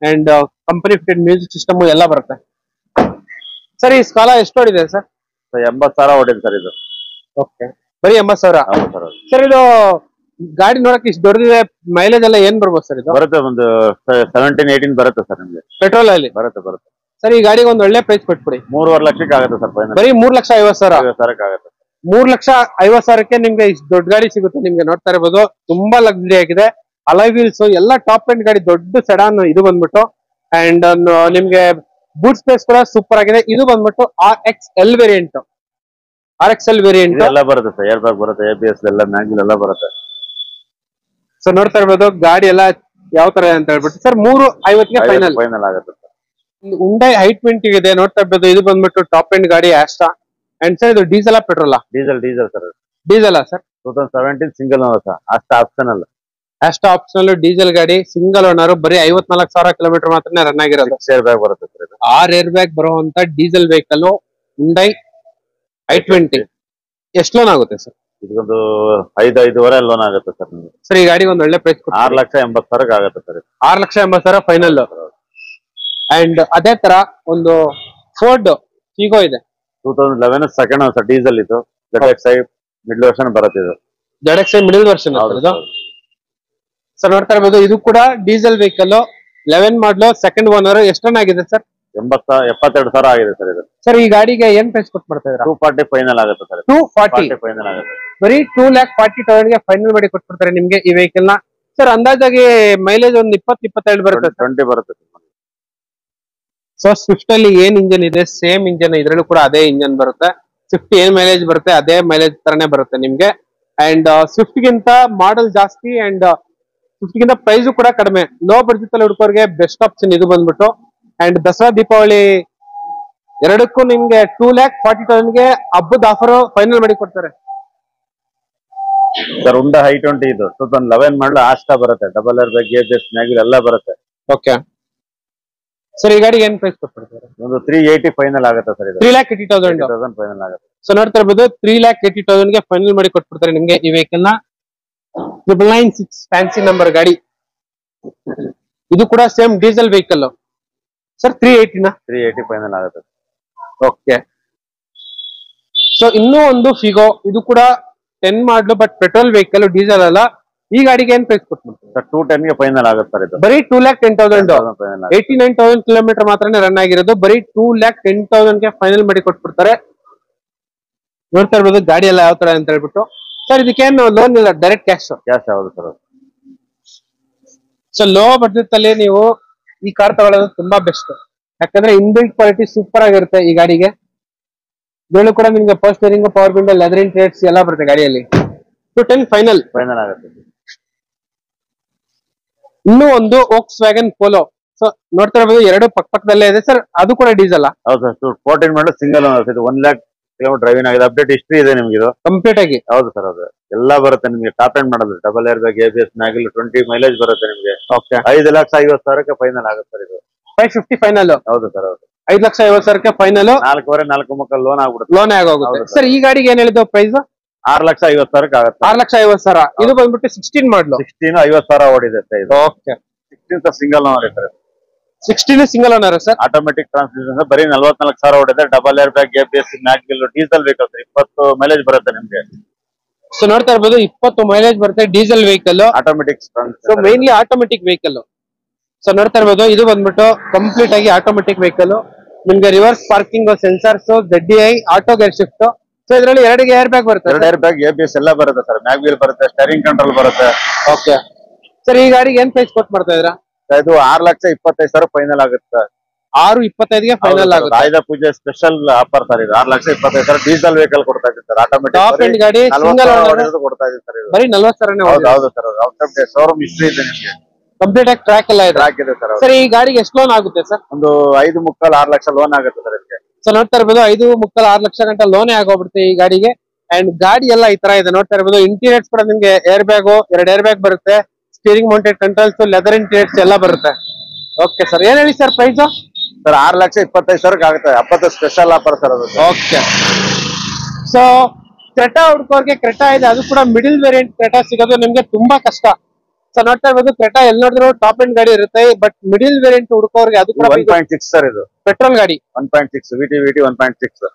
and company fitted music system ಎಲ್ಲ ಬರುತ್ತೆ. ಸರ್ ಈ ಸ್ಕಾಲಾ ಎಷ್ಟು ಓಡಿದೆ ಸರ್? 80,000 ಓಡಿದೆ ಸರ್ ಇದು. ಓಕೆ, ಬರೀ 80,000. ಸರ್ ಇದು ಗಾಡಿ ನೋಡಕ್ಕೆ ಇಷ್ಟು ದೊಡ್ಡದಿದೆ, ಮೈಲೇಜ್ ಎಲ್ಲ ಏನ್ ಬರ್ಬೋದು ಸರ್ ಇದು? ಬರುತ್ತೆ ಒಂದು 17-18 ಬರುತ್ತೆ ಸರ್ ನಿಮ್ಗೆ ಪೆಟ್ರೋಲ್ ಅಲ್ಲಿ. ಬರುತ್ತೆ. ಸರ್ ಈ ಗಾಡಿಗೆ ಒಂದು ಒಳ್ಳೆ ಪ್ರೈಸ್ ಕೊಟ್ಬಿಡಿ. 3.5 ಲಕ್ಷಕ್ಕೆ ಆಗುತ್ತೆ ಸರ್ ಫೈನಲ್. ಬರೀ 3,50,000. 50,000 ಆಗುತ್ತೆ. 3,50,000ಕ್ಕೆ ನಿಮ್ಗೆ ಇಷ್ಟು ದೊಡ್ಡ ಗಾಡಿ ಸಿಗುತ್ತೆ. ನಿಮ್ಗೆ ನೋಡ್ತಾ ಇರಬಹುದು ತುಂಬಾ ಲಕ್ಸುರಿ ಆಗಿದೆ. ಅಲಾಯ್ ವೀಲ್ಸ್ ಎಲ್ಲ ಟಾಪ್ ಎಂಡ್ ಗಾಡಿ, ದೊಡ್ಡ ಸೆಡಾನ್ ಇದು ಬಂದ್ಬಿಟ್ಟು. ಅಂಡ್ ನಿಮ್ಗೆ ಬೂಟ್ ಸ್ಪೇಸ್ ಕೂಡ ಸೂಪರ್ ಆಗಿದೆ. ಇದು ಬಂದ್ಬಿಟ್ಟು RXL ವೇರಿಯಂಟ್. ಎಲ್ಲ ಬರುತ್ತೆ ಸರ್, ಏರ್ ಬ್ಯಾಗ್ ಬರುತ್ತೆ, ABS ಎಲ್ಲ ಮ್ಯಾಗ್ವಿಲ್ ಎಲ್ಲ ಬರುತ್ತೆ. ಸೊ ನೋಡ್ತಾ ಇರ್ಬೋದು ಗಾಡಿ ಎಲ್ಲ ಯಾವ ತರ ಅಂತ ಹೇಳ್ಬಿಟ್ಟು. ಸರ್ 350ಗೆ ಫೈನಲ್ ಆಗುತ್ತೆ. Hyundai i20 ಇದೆ ನೋಡ್ತಾ ಇರ್ಬೋದು. ಇದು ಬಂದ್ಬಿಟ್ಟು ಟಾಪ್ ಎಂಡ್ ಗಾಡಿ ಆಸ್ಟಾ. ಅಂಡ್ ಸರ್ ಇದು ಡೀಸೆಲ್ ಪೆಟ್ರೋಲಾ? Diesel sir. Diesel sir 2017 single owner sir. Optional optional diesel ಗಾಡಿ, ಸಿಂಗಲ್ ಓನರ್, ಬರೀ 54,000 ಕಿಲೋಮೀಟರ್ ಮಾತ್ರ ರನ್ ಆಗಿರೋದು. ಏರ್ ಬ್ಯಾಗ್ ಬರುತ್ತೆ ಸರ್. 6 ಏರ್ ಬ್ಯಾಗ್ ಬರುವಂತ ಡೀಸೆಲ್ ವೆಹಿಕಲ್ Hyundai i20. ಎಷ್ಟು ಲೋನ್ ಆಗುತ್ತೆ ಸರ್? ಇದೊಂದು 5.5 ಲೋನ್ ಆಗುತ್ತೆ ಸರ್ ನಿಮಗೆ. ಸರ್ ಈ ಗಾಡಿಗೆ ಒಂದು ಒಳ್ಳೆ ಪ್ರೈಸ್ 6,80,000 ಆಗುತ್ತೆ ಸರ್. 6,80,000 ಫೈನಲ್. ಅಂಡ್ ಅದೇ ತರ ಒಂದು ಫೋರ್ಡ್ ಫಿಗೋ ಇದೆ 2011 ಸೆಕೆಂಡ್ ಸರ್, ಡೀಸೆಲ್ ಇದು. ZXi ಮಿಡ್ಲ್ ವರ್ಷನ್ ಬರುತ್ತೆ ಇದು. ZXi ಮಿಡಲ್ ವರ್ಷನ್ ಇದು. ಸರ್ ನೋಡ್ತಾ ಇರ್ಬೋದು ಇದು ಕೂಡ ಡೀಸೆಲ್ ವೆಹಿಕಲ್, 11 ಮಾಡಲು, ಸೆಕೆಂಡ್ ಓನರ್. ಎಷ್ಟು ರನ್ ಆಗಿದೆ ಸರ್? 72,000 ಆಗಿದೆ ಸರ್ ಇದು. ಸರ್ ಈ ಗಾಡಿಗೆ ಏನ್ ಪ್ರೈಸ್ ಕೊಟ್ಟು ಮಾಡ್ತಾ ಇದ್ದೀರಾ? 240 ಫೈನಲ್ ಆಗುತ್ತೆ ಸರ್. 240 ಫೈನಲ್ ಆಗುತ್ತೆ. ಬರೀ 2,40,000ಗೆ ಫೈನಲ್ ಮಾಡಿ ಕೊಟ್ಬಿಡ್ತಾರೆ ನಿಮ್ಗೆ ಈ ವೆಹಿಕಲ್ ನ. ಸರ್ ಅಂದಾಜಾಗಿ ಮೈಲೇಜ್ ಒಂದು 20-22 ಬರುತ್ತೆ. 20 ಬರುತ್ತೆ. ಸೊ ಸ್ವಿಫ್ಟ್ ಅಲ್ಲಿ ಏನ್ ಇಂಜನ್ ಇದೆ ಸೇಮ್ ಇಂಜನ್ ಇದ್ರಲ್ಲೂ ಕೂಡ ಅದೇ ಇಂಜನ್ ಬರುತ್ತೆ. ಸ್ವಿಫ್ಟ್ ಏನ್ ಮೈಲೇಜ್ ಬರುತ್ತೆ ಅದೇ ಮೈಲೇಜ್ ತರನೇ ಬರುತ್ತೆ ನಿಮ್ಗೆ. ಅಂಡ್ ಸ್ವಿಫ್ಟ್ ಗಿಂತ ಮಾಡಲ್ ಜಾಸ್ತಿ ಅಂಡ್ ಸ್ವಿಫ್ಟ್ ಗಿಂತ ಪ್ರೈಸ್ ಕೂಡ ಕಡಿಮೆ. ಲೋ ಬಡ್ಜೆಟ್ ಅಲ್ಲಿ ಹುಡುಕೋರ್ಗೆ ಬೆಸ್ಟ್ ಆಪ್ಷನ್ ಇದು ಬಂದ್ಬಿಟ್ಟು. ಅಂಡ್ ದಸರಾ ದೀಪಾವಳಿ ಎರಡಕ್ಕೂ ನಿಮ್ಗೆ 2,40,000ಗೆ ಹಬ್ಬದ ಆಫರ್ ಫೈನಲ್ ಮಾಡಿ ಕೊಡ್ತಾರೆ ಸರ್. Hyundai i20 ಇದು 2011 ಮಾಡಲು ಆಸ್ಟಾ ಬರುತ್ತೆ. Double air bag, ABS mag wheel ಎಲ್ಲ ಬರುತ್ತೆ. ಓಕೆ ಸರ್ ಈ ಗಾಡಿಗೆ ಏನ್ ಪ್ರೈಸ್ ಕೊಡ್ತಾರೆ? ಒಂದು 380 ಫೈನಲ್ ಆಗುತ್ತೆ ಸರ್ ಇದು. 3,80,000 ಫೈನಲ್ ಆಗುತ್ತೆ. ಸೊ ನೋಡ್ತಾ ಇರ್ಬೋದು 3,80,000ಗೆ ಫೈನಲ್ ಮಾಡಿ ಕೊಟ್ಬಿಡ್ತಾರೆ ನಿಮ್ಗೆ ಈ ವೆಹಿಕಲ್ ನ. 996 ಫ್ಯಾನ್ಸಿ ನಂಬರ್ ಗಾಡಿ. ಇದು ಕೂಡ same diesel vehicle sir. 380 final ಆಗುತ್ತೆ. ಓಕೆ. ಸೊ ಇನ್ನೂ ಒಂದು ಫಿಗೋ, ಇದು ಕೂಡ 10 ಮಾಡಲು, ಬಟ್ ಪೆಟ್ರೋಲ್ ವೆಹಿಕಲ್, ಡೀಸೆಲ್ ಅಲ್ಲ. ಈ ಗಾಡಿಗೆ ಏನ್ ಪ್ರೈಸ್ ಕೊಟ್ಬಿಡ್ತಾರೆ ಸರ್? 210ಗೆ ಫೈನಲ್ ಆಗುತ್ತೆ ಸರ್ ಇದು. ಬರೀ 2,10,000. 89,000 ಕಿಲೋಮೀಟರ್ ಮಾತ್ರನೇ ರನ್ ಆಗಿರೋದು. ಬರೀ 2,10,000ಗೆ ಫೈನಲ್ ಮಾಡಿ ಕೊಟ್ಬಿಡ್ತಾರೆ. ನೋಡ್ತಾ ಇರ್ಬೋದು ಗಾಡಿ ಎಲ್ಲ ಯಾವ ತರ ಅಂತ ಹೇಳ್ಬಿಟ್ಟು. ಸರ್ ಇದಕ್ಕೇನು ಲೋನ್ ಇಲ್ಲ, ಡೈರೆಕ್ಟ್ ಕ್ಯಾಶ್. ಹೌದು ಸರ್. ಸೊ ಲೋ ಬಡ್ಜೆಟ್ ಅಲ್ಲಿ ನೀವು ಈ ಕಾರ್ ತಗೊಳ್ಳೋದು ತುಂಬಾ ಬೆಸ್ಟ್. ಯಾಕಂದ್ರೆ ಇನ್ಬಿಲ್ಟ್ ಕ್ವಾಲಿಟಿ ಸೂಪರ್ ಆಗಿರುತ್ತೆ ಈ ಗಾಡಿಗೆ. ಇದರಲ್ಲೂ ಕೂಡ ನಿಮ್ಗೆ first steering, power window, leather interiors ಎಲ್ಲ ಬರುತ್ತೆ ಗಾಡಿಯಲ್ಲಿ. 210 ಫೈನಲ್ ಆಗುತ್ತೆ. ಇನ್ನೂ ಒಂದು ವೋಕ್ಸ್ ವ್ಯಾಗನ್ ಪೋಲೋ. ಸೊ ನೋಡ್ತಾ ಇರ್ಬೋದು ಎರಡು ಪಕ್ಕದಲ್ಲೇ ಇದೆ ಸರ್. ಅದು ಕೂಡ ಡೀಸೆಲ್. ಹೌದು ಸರ್. 14 ಮಾಡಲು ಸಿಂಗಲ್ ಓನರ್ ಇದು. 1 lakh ಕಿಲೋಮೀಟರ್ ಡ್ರೈವಿಂಗ್ ಆಗಿದೆ. ಅಪ್ಡೇಟ್ ಹಿಸ್ಟ್ರಿ ಇದೆ ನಿಮ್ಗೆ ಇದು ಕಂಪ್ಲೀಟ್ ಆಗಿ. ಹೌದು ಸರ್. ಹೌದು ಎಲ್ಲ ಬರುತ್ತೆ ನಿಮ್ಗೆ. ಟಾಪ್ ಎಂಡ್ ಮಾಡೋದು, double air bag, ABS mag wheel, 20 mileage ಬರುತ್ತೆ ನಿಮ್ಗೆ. 5,50,000ಕ್ಕೆ ಫೈನಲ್ ಆಗುತ್ತೆ ಸರ್ ಇದು. 550 ಫೈನಲ್. ಹೌದು ಸರ್. ಹೌದು 5,50,000ಕ್ಕೆ ಫೈನಲ್. 4.25 ಲೋನ್ ಆಗ್ಬಿಡುತ್ತೆ. ಲೋನ್ ಆಗೋಗುತ್ತೆ ಸರ್. ಈ ಗಾಡಿಗೆ ಏನ್ ಹೇಳಿದ್ದು ಪ್ರೈಸ್? 6,50,000 ಆಗುತ್ತೆ. 6,50,000. ಇದು ಬಂದ್ಬಿಟ್ಟು 16 ಮಾಡಲು. 16 50,000 ಓಡಿದೆ ಸರ್ ಇದು. ಓಕೆ. 16 ಸಿಂಗಲ್ ಓನರ್ ಇದೆ. 16 single owner sir. Automatic transmission ಬರೀ 44,000 ಓಡಿದೆ. Double air bag, ABS mag wheel, diesel vehicle 20 mileage ಬರುತ್ತೆ ನಿಮ್ಗೆ. ಸೊ ನೋಡ್ತಾ ಇರ್ಬೋದು 20 ಮೈಲೇಜ್ ಬರುತ್ತೆ diesel vehicle, automatic. So mainly automatic vehicle. So ನೋಡ್ತಾ ಇರ್ಬೋದು ಇದು ಬಂದ್ಬಿಟ್ಟು ಕಂಪ್ಲೀಟ್ ಆಗಿ ಆಟೋಮೆಟಿಕ್ ವೆಹಿಕಲ್. ನಿಮ್ಗೆ reverse parking sensors, ZDI, auto gear shift. So ಇದರಲ್ಲಿ 2 ಏರ್ ಬ್ಯಾಗ್ ಬರುತ್ತೆ. 2 ಏರ್ ಬ್ಯಾಗ್, ABS ಎಲ್ಲ ಬರುತ್ತೆ ಸರ್. ಮ್ಯಾಗ್ವಿಲ್ ಬರುತ್ತೆ, ಸ್ಟೇರಿಂಗ್ ಕಂಟ್ರೋಲ್ ಬರುತ್ತೆ. Okay sir. ಈ ಗಾಡಿಗೆ ಏನ್ ಪ್ರೈಸ್ ಕೊಟ್ಟು ಮಾಡ್ತಾ ಇದ್ದೀರಾ? ಇದು 6,25,000 ಫೈನಲ್ ಆಗುತ್ತೆ. 6,25ಗೆ ಫೈನಲ್ ಆಗುತ್ತೆ. ಆಯುಧ ಪೂಜೆ ಸ್ಪೆಷಲ್ ಆಫರ್ ಸರ್ ಇದು. 6,25,000 ಡೀಸೆಲ್ ವೆಹಿಕಲ್ ಕೊಡ್ತಾ ಇದ್ದೀವಿ ಸರ್. ಆಟೋಮೆಟಿಕ್ ಟಾಪ್ ಎಂಡ್ ಗಾಡಿ, ಸಿಂಗಲ್ ಓನರ್ ಕೊಡ್ತಾ ಇದ್ದೀವಿ ಸರ್. ಬರೀ 40,000. ಹೌದು sir. Out of showroom history ಇದೆ ನಿಮಗೆ. ಕಂಪ್ಲೀಟ್ ಆಗಿ ಟ್ರ್ಯಾಕ್ ಎಲ್ಲ ಇದೆ. ಟ್ರ್ಯಾಕ್ ಇದೆ ಸರ್. ಸರ್ ಈ ಗಾಡಿಗೆ ಎಷ್ಟು ಲೋನ್ ಆಗುತ್ತೆ ಸರ್? ಒಂದು 5.25 ಲಕ್ಷ ಲೋನ್ ಆಗುತ್ತೆ ಸರ್ ಇದಕ್ಕೆ. ಸೊ ನೋಡ್ತಾ ಇರ್ಬೋದು 5.25 ಲಕ್ಷ ಗಂಟೆ ಲೋನೇ ಆಗೋಗ್ಬಿಡುತ್ತೆ ಈ ಗಾಡಿಗೆ. ಅಂಡ್ ಗಾಡಿ ಎಲ್ಲ ಈ ತರ ಇದೆ ನೋಡ್ತಾ ಇರ್ಬೋದು. ಇಂಟೀರಿಯರ್ಸ್ ಕೂಡ ನಿಮ್ಗೆ ಏರ್ ಬ್ಯಾಗು, 2 ಏರ್ ಬ್ಯಾಗ್ ಬರುತ್ತೆ, steering mounted controls, leather interiors ಎಲ್ಲ ಬರುತ್ತೆ. Okay sir. ಏನ್ ಹೇಳಿ ಸರ್ ಪ್ರೈಸ್? ಸರ್ 6,25,000 ಆಗುತ್ತೆ. 70 ಸ್ಪೆಷಲ್ ಆಫರ್ ಸರ್ ಅದು. ಓಕೆ. ಸೊ ಕ್ರೆಟಾ ಹುಡ್ಕೋರ್ಗೆ ಕ್ರೆಟಾ ಇದೆ, ಅದು ಕೂಡ ಮಿಡಿಲ್ ವೇರಿಯಂಟ್ ಕ್ರೆಟಾ ಸಿಗೋದು ನಿಮ್ಗೆ ತುಂಬಾ ಕಷ್ಟ. ಸೊ ನೋಡ್ತಾ ಇರ್ಬೋದು ಕ್ರೆಟಾ ಎಲ್ಲಿ ನೋಡಿದ್ರು ಟಾಪ್ ಎಂಡ್ ಗಾಡಿ ಇರುತ್ತೆ, ಬಟ್ ಮಿಡಿಲ್ ವೇರಿಯಂಟ್ ಹುಡ್ಕೋರ್ಗೆ ಅದು ಕೂಡ 1.6 ಸರ್ ಇದು ಪೆಟ್ರೋಲ್ ಗಾಡಿ. 1.6 VT 1.6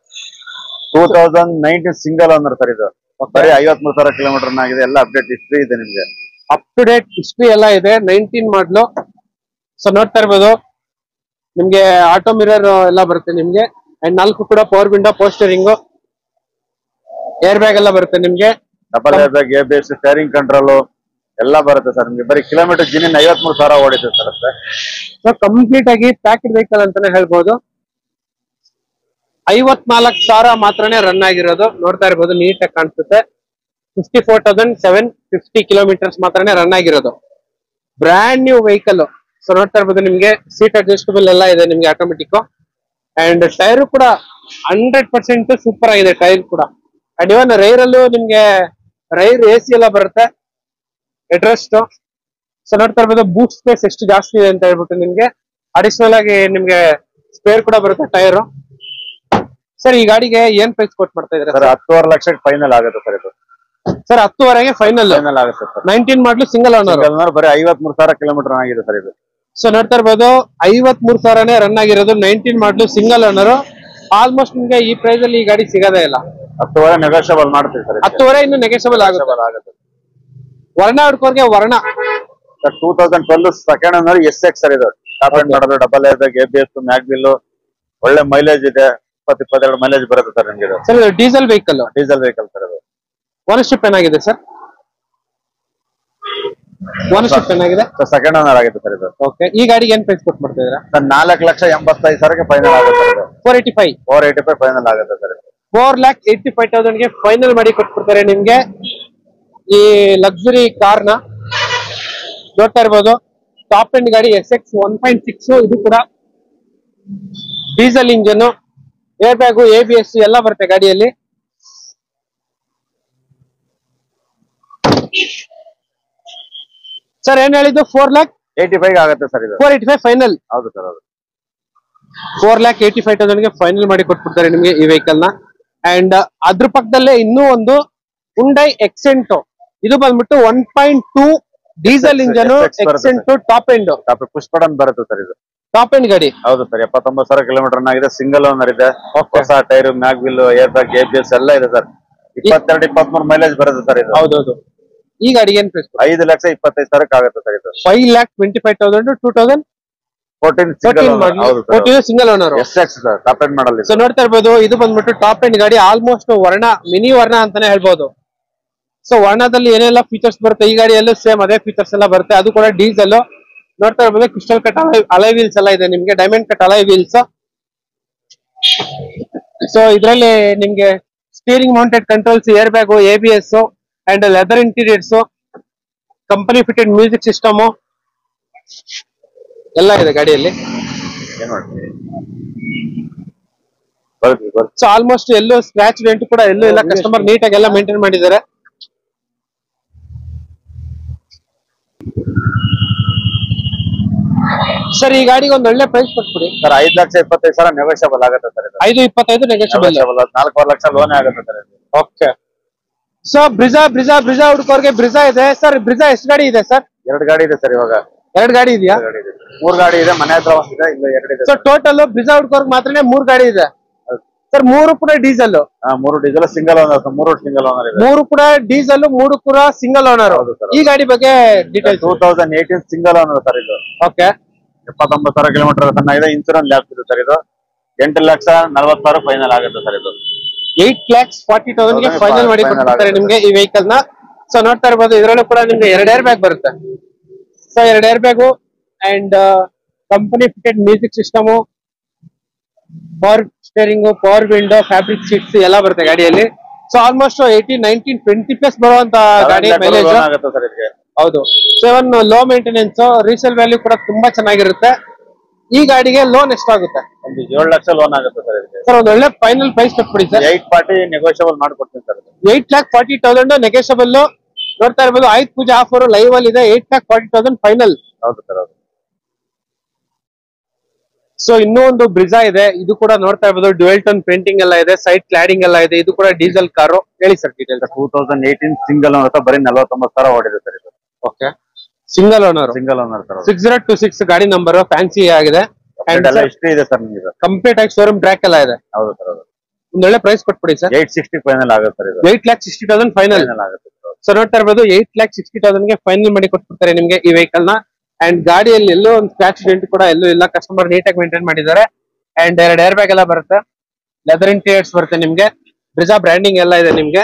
2019 ಸಿಂಗಲ್ ಓನರ್ ಸರ್ ಇದು. ಬರೀ 53,000 ಕಿಲೋಮೀಟರ್ ಆಗಿದೆ. ಎಲ್ಲ ಅಪ್ಡೇಟ್ ಹಿಸ್ಟ್ರಿ ಇದೆ ನಿಮ್ಗೆ, ಅಪ್ ಟು ಡೇಟ್ ಹಿಸ್ಟ್ರಿ ಎಲ್ಲ ಇದೆ. 19 ಮಾಡಲು. ಸೊ ನೋಡ್ತಾ ಇರ್ಬೋದು ನಿಮ್ಗೆ ಆಟೋ ಮಿರರ್ ಎಲ್ಲ ಬರುತ್ತೆ ನಿಮ್ಗೆ, ಅಂಡ್ 4 ಕೂಡ ಪವರ್ ವಿಂಡೋ, ಪೋಸ್ಟರಿಂಗು, ಏರ್ ಬ್ಯಾಗ್ ಎಲ್ಲ ಬರುತ್ತೆ ನಿಮ್ಗೆ. Double air bag, ABS, steering control ಎಲ್ಲ ಬರುತ್ತೆ ಸರ್ ನಿಮ್ಗೆ. ಬರೀ ಕಿಲೋಮೀಟರ್ ಜಿನಿನ್ 53,000 ಓಡಿದೆ ಸರ್ ಅಷ್ಟೇ. ಸೊ ಕಂಪ್ಲೀಟ್ ಆಗಿ ಪ್ಯಾಕ್ಡ್ ವೆಹಿಕಲ್ ಅಂತಾನೆ ಹೇಳ್ಬೋದು. 54,000 ಮಾತ್ರನೇ ರನ್ ಆಗಿರೋದು. ನೋಡ್ತಾ ಇರ್ಬೋದು ನೀಟಾಗಿ ಕಾಣಿಸುತ್ತೆ. 54,750 ಕಿಲೋಮೀಟರ್ಸ್ ಮಾತ್ರನೇ ರನ್ ಆಗಿರೋದು. Brand new vehicle. ಸೊ ನೋಡ್ತಾ ಇರ್ಬೋದು ನಿಮ್ಗೆ ಸೀಟ್ ಅಡ್ಜಸ್ಟಬಲ್ ಎಲ್ಲ ಇದೆ ನಿಮ್ಗೆ, ಆಟೋಮೆಟಿಕ್. ಅಂಡ್ ಟೈರ್ ಕೂಡ 100% ಸೂಪರ್ ಆಗಿದೆ ಟೈರ್ ಕೂಡ. ಅಂಡ್ ಇವನ್ ರೈರ್ ಅಲ್ಲೂ ನಿಮ್ಗೆ ರೈರ್ AC ಎಲ್ಲ ಬರುತ್ತೆ, ಹೆಡ್ರೆಸ್ಟ್. ಸೊ ನೋಡ್ತಾ ಇರ್ಬೋದು ಬೂಟ್ ಸ್ಪೇಸ್ ಎಷ್ಟು ಜಾಸ್ತಿ ಇದೆ ಅಂತ ಹೇಳ್ಬಿಟ್ಟು ನಿಮ್ಗೆ. ಅಡಿಷನಲ್ ಆಗಿ ನಿಮ್ಗೆ ಸ್ಪೇರ್ ಕೂಡ ಬರುತ್ತೆ ಟೈರ್. ಸರ್ ಈ ಗಾಡಿಗೆ ಏನ್ ಪ್ರೈಸ್ ಕೊಟ್ಟು ಮಾಡ್ತಾ ಇದ್ದಾರೆ ಸರ್? 10.5 ಲಕ್ಷಕ್ಕೆ ಫೈನಲ್ ಆಗುತ್ತೆ ಸರ್ ಇದು. ಸರ್ 10.5 ಫೈನಲ್ ಆಗುತ್ತೆ ಸರ್. 19 ಮಾಡಲು ಸಿಂಗಲ್ ಓನರ್. ಬರೀ 53,000 ಕಿಲೋಮೀಟರ್ ಆಗಿದೆ ಸರ್ ಇದು. ಸೊ ನೋಡ್ತಾ ಇರ್ಬೋದು 53,000ನೇ ರನ್ ಆಗಿರೋದು. 19 ಮಾಡಲು ಸಿಂಗಲ್ ಓನರ್. ಆಲ್ಮೋಸ್ಟ್ ನಿಮ್ಗೆ ಈ ಪ್ರೈಸ್ ಅಲ್ಲಿ ಈ ಗಾಡಿ ಸಿಗೋದೇ ಇಲ್ಲ. 10.5 ನೆಗೋಷಿಯಬಲ್ ಮಾಡ್ತೀವಿ ಸರ್. 10.5 ಇನ್ನು ನೆಗೋಷಿಯಬಲ್ ಆಗುತ್ತೆ. ವರ್ಣ ಹುಡ್ಕೋರ್ಗೆ ವರ್ಣ 2012 ಸೆಕೆಂಡ್ ಓನರ್ SX ಸರ್ ಇದು. ಟಾಪ್ ಎಂಡ್ ಮಾಡೋದು, double air bag, ABS, mag wheel, ಒಳ್ಳೆ ಮೈಲೇಜ್ ಇದೆ. 22 ಮೈಲೇಜ್ ಬರುತ್ತೆ ಸರ್ ನಿಮ್ಗೆ ಇದು. Sir diesel vehicle. Diesel vehicle sir ಇದು. ಓನರ್ಶಿಪ್ ಏನಾಗಿದೆ ಸರ್? ಓನರ್ಶಿಪ್ ಏನಾಗಿದೆ? ಸೆಕೆಂಡ್ ಓನರ್ ಆಗಿದೆ ಸರ್ ಇದು. ಓಕೆ. ಈ ಗಾಡಿಗೆ ಏನ್ ಪ್ರೈಸ್ ಕೊಟ್ಟು ಮಾಡ್ತಾ ಇದ್ದೀರಾ ಸರ್? 4,85,000ಗೆ ಫೈನಲ್ ಆಗುತ್ತೆ ಸರ್ ಇದು. 485 ಫೈನಲ್ ಆಗುತ್ತೆ ಸರ್. 4,85,000ಗೆ ಫೈನಲ್ ಮಾಡಿ ಕೊಟ್ಬಿಡ್ತಾರೆ ನಿಮ್ಗೆ ಈ ಲಕ್ಸುರಿ ಕಾರ್ನ. ನೋಡ್ತಾ ಇರ್ಬೋದು ಟಾಪ್ ಎಂಡ್ ಗಾಡಿ SX 1.6. ಇದು ಕೂಡ diesel engine, air bag, ABS ಎಲ್ಲ ಬರುತ್ತೆ ಗಾಡಿಯಲ್ಲಿ. ಸರ್ ಏನ್ ಹೇಳಿದ್ದು? 4,85 ಆಗುತ್ತೆ ಸರ್ ಇದು. 485 ಫೈನಲ್. ಹೌದು ಸರ್, ಹೌದು. 4,85,000ಗೆ ಫೈನಲ್ ಮಾಡಿ ಕೊಟ್ಬಿಡ್ತಾರೆ ನಿಮ್ಗೆ ಈ ವೆಹಿಕಲ್ ನ. ಅಂಡ್ ಅದ್ರ ಪಕ್ಕದಲ್ಲೇ ಇನ್ನೂ ಒಂದು ಹುಂಡೈ ಎಕ್ಸೆಂಟೋ. ಇದು ಬಂದ್ಬಿಟ್ಟು 1.2 ಡೀಸೆಲ್ ಇಂಜನ್ ಎಕ್ಸೆಂಟೋ ಟಾಪ್ ಎಂಡ್. ಪುಷ್ ಬಟನ್ ಬರುತ್ತೆ ಸರ್ ಇದು. ಟಾಪ್ ಎಂಡ್ ಗಾಡಿ. ಹೌದು ಸರ್. 79,000 ಕಿಲೋಮೀಟರ್ ಆಗಿದೆ. ಸಿಂಗಲ್ ಓನರ್ ಇದೆ. ಹೊಸ tyre, mag wheel, air bag, ABS ಎಲ್ಲ ಇದೆ ಸರ್. 22-23 ಮೈಲೇಜ್ ಬರುತ್ತೆ ಸರ್ ಇದು. ಹೌದೌದು. ಈ ಗಾಡಿಗೆ ಏನ್ ಪ್ರೈಸ್? 5,25,000 ಆಗುತ್ತೆ ಸರ್ ಇದು. 5,25,000 2014 single owner SX sir. Top end model. So ನೋಡ್ತಾ ಇರ್ಬೋದು ಇದು ಬಂದ್ಬಿಟ್ಟು ಟಾಪ್ ಎಂಡ್ ಗಾಡಿ. ಆಲ್ಮೋಸ್ಟ್ ವರ್ಣ, ಮಿನಿ ವರ್ಣ ಅಂತಾನೆ ಹೇಳ್ಬೋದು. ಸೊ ವರ್ಣದಲ್ಲಿ ಏನೆಲ್ಲ ಫೀಚರ್ಸ್ ಬರುತ್ತೆ ಈ ಗಾಡಿಯಲ್ಲೂ ಸೇಮ್ ಅದೇ ಫೀಚರ್ಸ್ ಎಲ್ಲ ಬರುತ್ತೆ. ಅದು ಕೂಡ ಡೀಸೆಲ್. ನೋಡ್ತಾ ಇರ್ಬೋದು ಕ್ರಿಸ್ಟಲ್ ಕಟ್ ಅಲೈ ವೀಲ್ಸ್ ಎಲ್ಲ ಇದೆ ನಿಮ್ಗೆ, ಡೈಮಂಡ್ ಕಟ್ ಅಲೈ ವೀಲ್ಸ್. ಸೊ ಇದರಲ್ಲಿ ನಿಮ್ಗೆ steering mounted controls, air bag, ABS and leather interiors, company fitted music system ಎಲ್ಲ ಇದೆ ಗಾಡಿಯಲ್ಲಿ. ಸೊ ಆಲ್ಮೋಸ್ಟ್ ಎಲ್ಲೂ ಸ್ಕ್ರಾಚ್ ಡೆಂಟ್ ಕೂಡ ಎಲ್ಲೂ ಇಲ್ಲ. ಕಸ್ಟಮರ್ ನೀಟಾಗಿ ಎಲ್ಲ ಮೇಂಟೈನ್ ಮಾಡಿದ್ದಾರೆ. ಸರ್ ಈ ಗಾಡಿಗೆ ಒಂದು ಒಳ್ಳೆ ಪ್ರೈಸ್ ಕೊಟ್ಬಿಡಿ ಸರ್. 5,25,000 ನೆಗೋಷಿಯಬಲ್ ಆಗುತ್ತೆ ಸರ್. 5,25 ನೆಗೋಷಿಯಬಲ್. 4 ಲಕ್ಷ ಲೋನ್ ಆಗುತ್ತೆ ಸರ್. ಓಕೆ. ಸೊ ಬ್ರಿಜಾ ಹುಡುಕೋರ್ಗೆ ಬ್ರಿಜಾ ಇದೆ ಸರ್. ಬ್ರಿಜಾ ಎಷ್ಟು ಗಾಡಿ ಇದೆ ಸರ್? 2 ಗಾಡಿ ಇದೆ ಸರ್. ಇವಾಗ 2 ಗಾಡಿ ಇದೆಯಾ? 3 ಗಾಡಿ ಇದೆ. ಮನೆ ಹತ್ರ ಇದೆ, ಇಲ್ಲ 2 ಇದೆ. ಸೊ ಟೋಟಲ್ ಬ್ರಿಜಾ ಹುಡುಕೋರ್ಗೆ ಮಾತ್ರನೇ 3 ಗಾಡಿ ಇದೆ ಸರ್. 3 ಕೂಡ diesel. 3 diesel, single owner sir. 3 single owner ಇದೆ. 3 ಕೂಡ ಡೀಸೆಲ್, 3 ಕೂಡ ಸಿಂಗಲ್ ಓನರ್. ಈ ಗಾಡಿ ಬಗ್ಗೆ ಡೀಟೇಲ್ಸ್? 2018 ಸಿಂಗಲ್ ಓನರ್ ಸರ್ ಇದು. ಓಕೆ. 79,000 ಕಿಲೋಮೀಟರ್ ಚೆನ್ನಾಗಿದೆ. ಇನ್ಸೂರೆನ್ಸ್ ಜಾಸ್ತಿ ಇದೆ ಸರ್ ಇದು. 8,40,000 ಫೈನಲ್ ಆಗುತ್ತೆ ಸರ್ ಇದು. 8,40,000ಗೆ ಫೈನಲ್ ಮಾಡಿ ಕೊಡ್ತಾರೆ ನಿಮ್ಗೆ ಈ ವೆಹಿಕಲ್ ನ. ಸೊ ನೋಡ್ತಾ ಇರ್ಬೋದು ಇದರಲ್ಲೂ ಕೂಡ ನಿಮ್ಗೆ 2 ಏರ್ ಬ್ಯಾಗ್ ಬರುತ್ತೆ. So 2 air bag and company fitted music system, power steering, power window, fabric seats ಎಲ್ಲ ಬರುತ್ತೆ ಗಾಡಿಯಲ್ಲಿ. ಸೊ ಆಲ್ಮೋಸ್ಟ್ 18, 19, 20 ಪ್ಲಸ್ ಬರುವಂತ ಗಾಡಿ ಮೈಲೇಜ್ ಆಗುತ್ತೆ ಸರ್ ಇದಕ್ಕೆ. ಹೌದು. 7 ಲೋ ಮೇಂಟೆನೆನ್ಸ್, ರೀಸೇಲ್ ವ್ಯಾಲ್ಯೂ ಕೂಡ ತುಂಬಾ ಚೆನ್ನಾಗಿರುತ್ತೆ. ಈ ಗಾಡಿಗೆ ಲೋನ್ ಎಷ್ಟಾಗುತ್ತೆ? ಒಂದು 7 ಲಕ್ಷ ಲೋನ್ ಆಗುತ್ತೆ ಸರ್ ಇದಕ್ಕೆ. ಸರ್ ಒಂದು ಒಳ್ಳೆ ಫೈನಲ್ ಪ್ರೈಸ್ ಕೊಟ್ಬಿಡಿ ಸರ್. 840 ನೆಗೋಷಿಯಬಲ್ ಮಾಡ್ಕೊಡ್ತೀನಿ ಸರ್. 8,40,000 ನೆಗೋಷಿಯಬಲ್. ನೋಡ್ತಾ ಇರ್ಬೋದು ಆಯ್ತು ಪೂಜಾ ಆಫರ್ ಲೈವ್ ಅಲ್ಲಿ ಇದೆ. 8,40,000 ಫೈನಲ್. ಹೌದು ಸರ್, ಹೌದು. ಸೊ ಇನ್ನೂ ಒಂದು ಬ್ರಿಜಾ ಇದೆ, ಇದು ಕೂಡ ನೋಡ್ತಾ ಇರ್ಬೋದು ಡ್ಯುಯಲ್ ಟೋನ್ ಪೇಂಟಿಂಗ್ ಎಲ್ಲ ಇದೆ, ಸೈಡ್ ಕ್ಲಾಡಿಂಗ್ ಎಲ್ಲ ಇದೆ. ಇದು ಕೂಡ ಡೀಸೆಲ್ ಕಾರು. ಹೇಳಿ ಸರ್ ಡೀಟೇಲ್ಸ್. 2018 ಸಿಂಗಲ್ ಓನರ್ ಬರೀ 49,000 ಓಡಿದೆ ಸರ್ ಇದು. Okay, single owner. Single owner sir. 6026 ಗಾಡಿ ನಂಬರ್, ಫ್ಯಾನ್ಸಿ ಆಗಿದೆ. ಹಿಸ್ಟ್ರಿ ಇದೆ ಸರ್ ನಿಮಗೆ. ಕಂಪ್ಲೀಟ್ ಆಗಿ ಶೋರೂಮ್ ಟ್ರ್ಯಾಕ್ ಎಲ್ಲ ಇದೆ. ಹೌದು ಸರ್. ಹೌದು. ಒಂದೊಳ್ಳೆ ಪ್ರೈಸ್ ಕೊಟ್ಬಿಡಿ ಸರ್. 860 ಫೈನಲ್ ಆಗುತ್ತೆ ಸರ್ ಇದು. 8,60,000 ಫೈನಲ್ ಆಗುತ್ತೆ. ಸೊ ನೋಡ್ತಾ ಇರ್ಬೋದು 8,60,000 ಗೆ ಫೈನಲ್ ಮಾಡಿ ಕೊಟ್ಬಿಡ್ತಾರೆ ನಿಮ್ಗೆ ಈ ವೆಹಿಕಲ್ ನ. ಅಂಡ್ ಗಾಡಿಯಲ್ಲಿ ಎಲ್ಲೋ ಒಂದು ಸ್ಕ್ರಾಚ್ ಡೆಂಟ್ ಕೂಡ ಎಲ್ಲೂ ಇಲ್ಲ. ಕಸ್ಟಮರ್ ನೀಟಾಗಿ ಮೇಂಟೈನ್ ಮಾಡಿದ್ದಾರೆ. ಅಂಡ್ 2 ಏರ್ ಬ್ಯಾಗ್ ಎಲ್ಲ ಬರುತ್ತೆ, ಲೆದರ್ ಇಂಟೀರಿಯರ್ಸ್ ಬರುತ್ತೆ ನಿಮ್ಗೆ, ಬ್ರಿಜಾ ಬ್ರ್ಯಾಂಡಿಂಗ್ ಎಲ್ಲ ಇದೆ ನಿಮ್ಗೆ.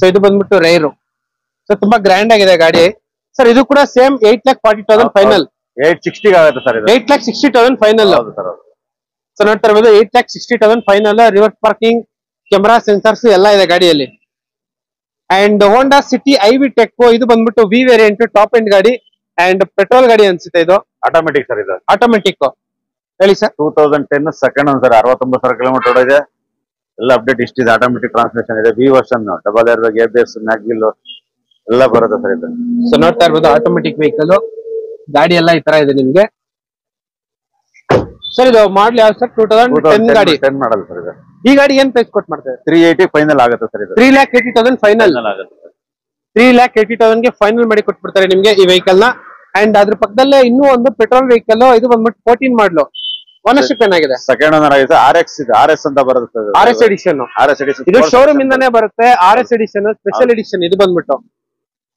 ಸೊ ಇದು ಬಂದ್ಬಿಟ್ಟು ರೈರು. ಸೊ ತುಂಬಾ ಗ್ರ್ಯಾಂಡ್ ಆಗಿದೆ ಗಾಡಿ ಸರ್. ಇದು ಕೂಡ ಸೇಮ್ 8,40,000 ಫೈನಲ್. 860 ಆಗುತ್ತೆ ಸರ್ ಇದು. 8,60,000 ಫೈನಲ್. ಹೌದು ಸರ್. ಸೊ ನೋಡ್ತಾ ಇರ್ಬೋದು 8,60,000 final. Reverse parking, camera, sensors ಎಲ್ಲ ಇದೆ ಗಾಡಿಯಲ್ಲಿ. And Honda City iVTEC, ಇದು ಬಂದ್ಬಿಟ್ಟು ವಿ ವೇರಿಯಂಟ್, ಟಾಪ್ ಎಂಡ್ ಗಾಡಿ. ಅಂಡ್ ಪೆಟ್ರೋಲ್ ಗಾಡಿ ಅನ್ಸುತ್ತೆ ಇದು. ಆಟೋಮೆಟಿಕ್ ಸರ್ ಇದು. ಆಟೋಮೆಟಿಕ್. ಹೇಳಿ sir. 2010 second one sir. 69,000 kilometre ಓಡಿದೆ. ಎಲ್ಲ ಅಪ್ಡೇಟ್ ಇಷ್ಟಿದೆ. ಆಟೋಮೆಟಿಕ್ ಟ್ರಾನ್ಸ್ಮಿಷನ್ ಇದೆ. V version, double air bag, ABS, mag wheel ಎಲ್ಲ ಬರುತ್ತೆ ಸರ್ ಇದು. ಸೊ ನೋಡ್ತಾ ಇರ್ಬೋದು ಆಟೋಮೆಟಿಕ್ ವೆಹಿಕಲ್ ಗಾಡಿ ಎಲ್ಲ ಈ ತರ ಇದೆ ನಿಮ್ಗೆ. ಸರ್ ಇದು ಮಾಡಲ್ ಯಾವ ಸರ್? 2010 ಗಾಡಿ. 10 ಮಾಡಲ್ ಸರ್ ಇದು. ಈ ಗಾಡಿ ಏನ್ ಪ್ರೈಸ್ ಕೊಟ್ಟು ಮಾಡ್ತಾರೆ? 380 ಫೈನಲ್ ಆಗುತ್ತೆ ಸರ್ ಇದು. 3,80,000 ಫೈನಲ್ ಆಗುತ್ತೆ. 3,80,000 ಗೆ ಫೈನಲ್ ಮಾಡಿ ಕೊಟ್ಬಿಡ್ತಾರೆ ನಿಮ್ಗೆ ಈ ವೆಹಿಕಲ್ ನ. ಅಂಡ್ ಅದ್ರ ಪಕ್ಕದಲ್ಲೇ ಇನ್ನೂ ಒಂದು ಪೆಟ್ರೋಲ್ ವೆಹಿಕಲ್, ಇದು ಬಂದ್ಬಿಟ್ಟು 14 ಮಾಡಲು. ಓನರ್ಶಿಪ್ ಏನಾಗಿದೆ? ಸೆಕೆಂಡ್ ಓನರ್ ಆಗಿದೆ. RX ಇದೆ. RS ಅಂತ ಬರುತ್ತೆ. RS edition. RS ಎಡಿಷನ್ ಇದು ಶೋರೂಮ್ ಇಂದಾನೆ ಬರುತ್ತೆ. RS ಎಡಿಷನ್, ಸ್ಪೆಷಲ್ ಎಡಿಷನ್ ಇದು ಬಂದ್ಬಿಟ್ಟು.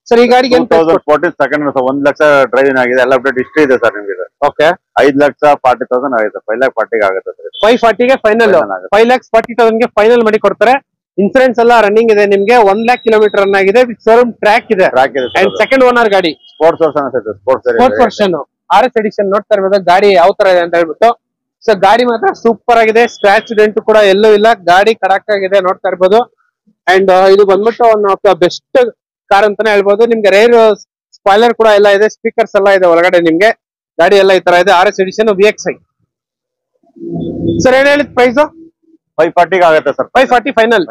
ಸರ್ ಈ ಗಾಡಿಗೆ 2014 ಸೆಕೆಂಡ್ 1 ಲಕ್ಷ ಡ್ರೈವಿಂಗ್ ಆಗಿದೆ. ಎಲ್ಲ ಅಪ್ಡೇಟ್ ಹಿಸ್ಟ್ರಿ ಇದೆ ಸರ್ ನಿಮ್ಗೆ. ಓಕೆ. 5,40,000 ಆಗಿದೆ. 5,40,000 ಆಗುತ್ತೆ ಸರ್. 540 ಗೆ ಫೈನಲ್. 5,40,000 ಗೆ ಫೈನಲ್ ಮಾಡಿ ಕೊಡ್ತಾರೆ. ಇನ್ಸೂರೆನ್ಸ್ ಎಲ್ಲ ರನ್ನಿಂಗ್ ಇದೆ ನಿಮ್ಗೆ. 1 lakh ಕಿಲೋಮೀಟರ್ ರನ್ ಆಗಿದೆ. ಶೋರೂಮ್ ಟ್ರ್ಯಾಕ್ ಇದೆ. ಅಂಡ್ ಸೆಕೆಂಡ್ ಓನರ್ ಗಾಡಿ. ಸ್ಪೋರ್ಟ್ಸ್ ವರ್ಷನ್ ಅನ್ಸುತ್ತೆ. Sports version RS edition. ನೋಡ್ತಾ ಇರ್ಬೋದು ಗಾಡಿ ಯಾವ ತರ ಇದೆ ಅಂತ ಹೇಳ್ಬಿಟ್ಟು. ಸೊ ಗಾಡಿ ಮಾತ್ರ ಸೂಪರ್ ಆಗಿದೆ. ಸ್ಕ್ರಾಚ್ ಡೆಂಟ್ ಕೂಡ ಎಲ್ಲೂ ಇಲ್ಲ. ಗಾಡಿ ಕಡಕ್ ಆಗಿದೆ, ನೋಡ್ತಾ ಇರ್ಬೋದು. ಅಂಡ್ ಇದು ಬಂದ್ಬಿಟ್ಟು one of the best car ಅಂತಾನೆ ಹೇಳ್ಬೋದು. ನಿಮ್ಗೆ ರೇರ್ ಸ್ಪಾಯ್ಲರ್ ಕೂಡ ಎಲ್ಲ ಇದೆ, ಸ್ಪೀಕರ್ಸ್ ಎಲ್ಲ ಇದೆ ಒಳಗಡೆ ನಿಮ್ಗೆ. ಗಾಡಿ ಎಲ್ಲ ಈ ತರ ಇದೆ. RS edition VXI. ಸರ್ ಏನ್ ಹೇಳಿದ್ ಪ್ರೈಸ್? 540 ಆಗುತ್ತೆ ಸರ್. 540 ಫೈನಲ್.